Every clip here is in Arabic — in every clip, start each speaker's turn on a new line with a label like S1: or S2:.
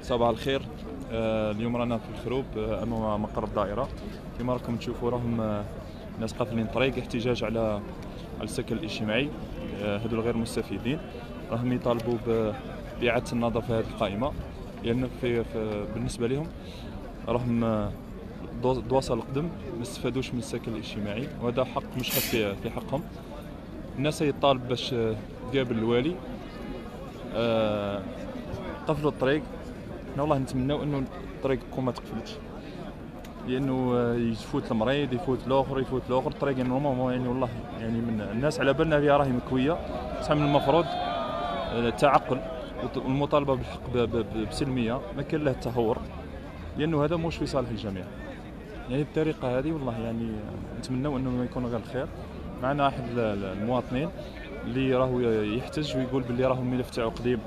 S1: صباح الخير. اليوم رانا في الخروب امام مقر الدائره. كما راكم تشوفوا راهم ناس قافلين الطريق احتجاج على السكن الاجتماعي. هذو الغير مستفيدين راهم يطالبوا باعاده النظر في هذه القائمه، لان بالنسبه لهم راهم دواسه القدم ما استفادوش من السكن الاجتماعي، وهذا حق مشحف في حقهم. الناس يطالب باش تقابل الوالي قفلوا الطريق. حنا والله نتمناو انه الطريق تكون ما تقفلتش، لانه يفوت المريض يفوت الاخر الطريق يعني نورمالمون يعني والله يعني من الناس على بالنا بها راهي مكويه، بصح من المفروض التعقل والمطالبه بالحق بسلميه، ما كان له التهور، لانه هذا مش في صالح الجميع. يعني بالطريقه هذه والله يعني نتمناو انه يكون غير الخير. معنا احد المواطنين اللي راهو يحتج ويقول باللي راهو الملف تاعو قديم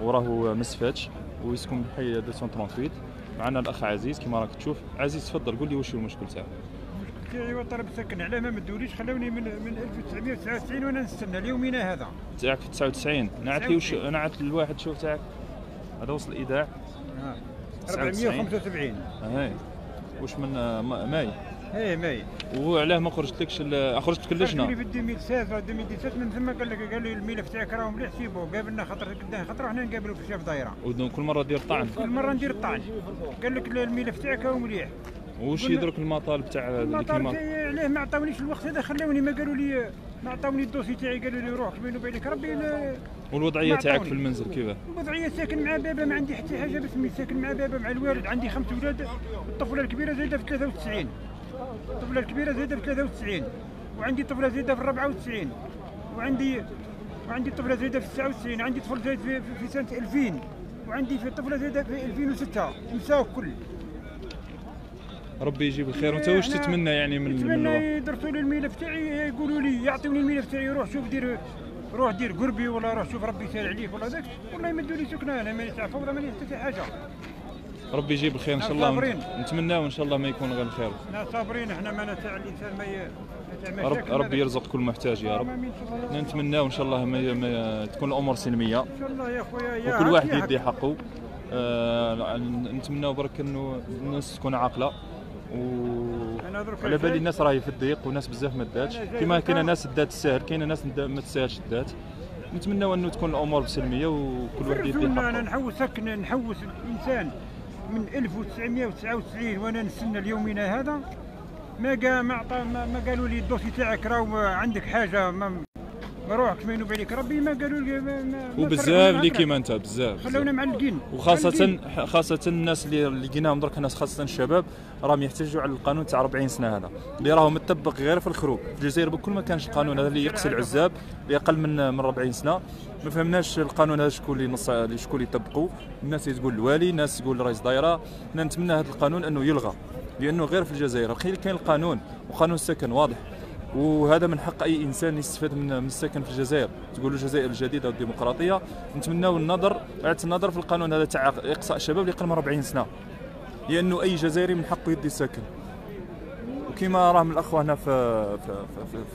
S1: وراهو ما استفادش ويسكن بحي 238. معنا الاخ عزيز كما راك تشوف. عزيز تفضل قول لي واش هو المشكل تاعك.
S2: المشكل تاعي هو طلب السكن، علاه ما مدوليش، خلوني من 1999 وانا نستنى ليومنا هذا.
S1: تاعك في 99 نعت لي واش نعت الواحد شوف تاعك هذا وصل الايداع
S2: 475.
S1: هاي واش من ماي؟
S2: ايه ماي.
S1: وعلاه ما خرجتلكش خرجت لك اللجنه؟
S2: في 2016 2017 من ثم قال لي الملف تاعك راهو مليح سيبو، قابلنا خطره قدام خطره وحنا نقابلوا في شاف دايره.
S1: كل مره دير طعن؟
S2: كل مره ندير الطعن. قال لك الملف تاعك راهو مليح.
S1: وش يدرك المطالب تاع
S2: المطالب تاعي علاه ما عطاونيش الوقت هذا، خلوني ما قالوا لي ما عطاوني الدوسي تاعي، قالوا لي روح بيني وبينك ربي.
S1: والوضعيه تاعك في المنزل كيفاه؟
S2: الوضعيه ساكن مع بابا، ما عندي حتى حاجه باسمي، ساكن مع بابا مع الوالد، عندي 5 اولاد، الطفله الكبيره زايده في 93، الطفله الكبيره زايده في 93، وعندي طفله زايده في 94، وعندي طفله زايده في 99، عندي طفل زايد في سنه 2000، وعندي في طفله زايده في 2006، نساو الكل.
S1: ربي يجيب الخير. وانت واش تتمنى يعني من
S2: نتمنى يدرسوا لي الملف تاعي، يقولوا لي يعطوني الملف تاعي، روح شوف روح دير قربي، ولا روح شوف ربي يسهل عليك ولا ذاك، والله يمدوا لي سكنه، انا ماني تاع فوضى، ماني حتى حاجه.
S1: ربي يجيب الخير ان شاء الله. نتمناو ان شاء الله ما يكون غير الخير.
S2: احنا صابرين، احنا ما تاع الانسان ما
S1: ربي يرزق كل محتاج يا رب. نتمناو ان شاء الله ما تكون الامور سلميه ان
S2: شاء الله يا خويا،
S1: وكل واحد يدي حقه. نتمناو برك انه الناس تكون عاقله، على بالي الناس راهي في الضيق وناس بزاف ما داتش، كما كاينه ناس دات الساهل كاينه ناس ما تساهلش دات. نتمناو انه تكون الامور بسلميه وكل واحد يدي حقه.
S2: انا نحوس الانسان من 1999 وانا نستنى ليومنا هذا، ما قالوا لي الدوسي تاعك راهو عندك حاجه، ما روحك بيني وبينك ربي، ما قالوا لي
S1: وبزاف اللي كيما انت بزاف
S2: خلونا معلقين،
S1: خاصة الناس اللي لقيناهم درك، الناس خاصة الشباب راهم يحتجوا على القانون تاع 40 سنة هذا اللي راهو متطبق غير في الخروب. في الجزائر بكل ما كانش القانون هذا اللي يقصي العزاب اللي اقل من 40 سنة. ما فهمناش القانون هذا شكون اللي يطبقوا. الناس تقول الوالي، الناس تقول رئيس دايرة. نتمنى هذا القانون انه يلغى، لانه غير في الجزائر كاين القانون وقانون السكن واضح، وهذا من حق اي انسان يستفاد من السكن في الجزائر. تقولوا الجزائر الجديده والديمقراطيه. نتمناو اعاده النظر في القانون هذا تاع اقصاء الشباب اللي اقل من 40 سنه، لانه اي جزائري من حقه يدي السكن. وكما راهم الاخوه هنا في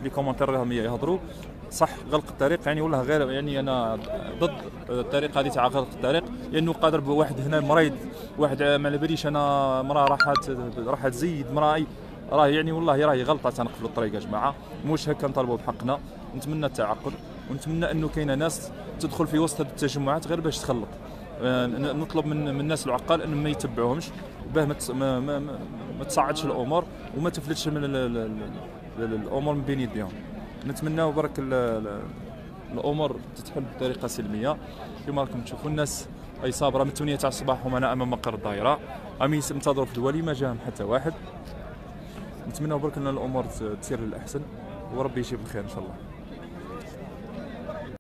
S1: لي كومونتير راهم يهضروا صح غلق الطريق، يعني والله غير يعني انا ضد الطريقه هذه تاع غلق الطريق، لانه قادر بواحد هنا مريض، واحد ما على باليش انا مراه راحت تزيد مراه، راه يعني والله راهي غلطه تنقفلوا الطريق يا جماعه. مش هكا نطالبوا بحقنا. نتمنى التعقل، ونتمنى انه كاينه ناس تدخل في وسط هذه التجمعات غير باش تخلط. نطلب من الناس العقال انهم ما يتبعوهمش باه ما تصعدش الامور وما تفلتش من الامور من بين يديهم. نتمناو برك الامور تتحل بطريقه سلميه. كما راكم تشوفوا الناس اي صابره من 8 تاع الصباح ومنا امام مقر الدائره، راهم ينتظروا في الولي، ما جاهم حتى واحد. نتمنى برك ان الامور تسير للاحسن وربي يجيب الخير ان شاء الله.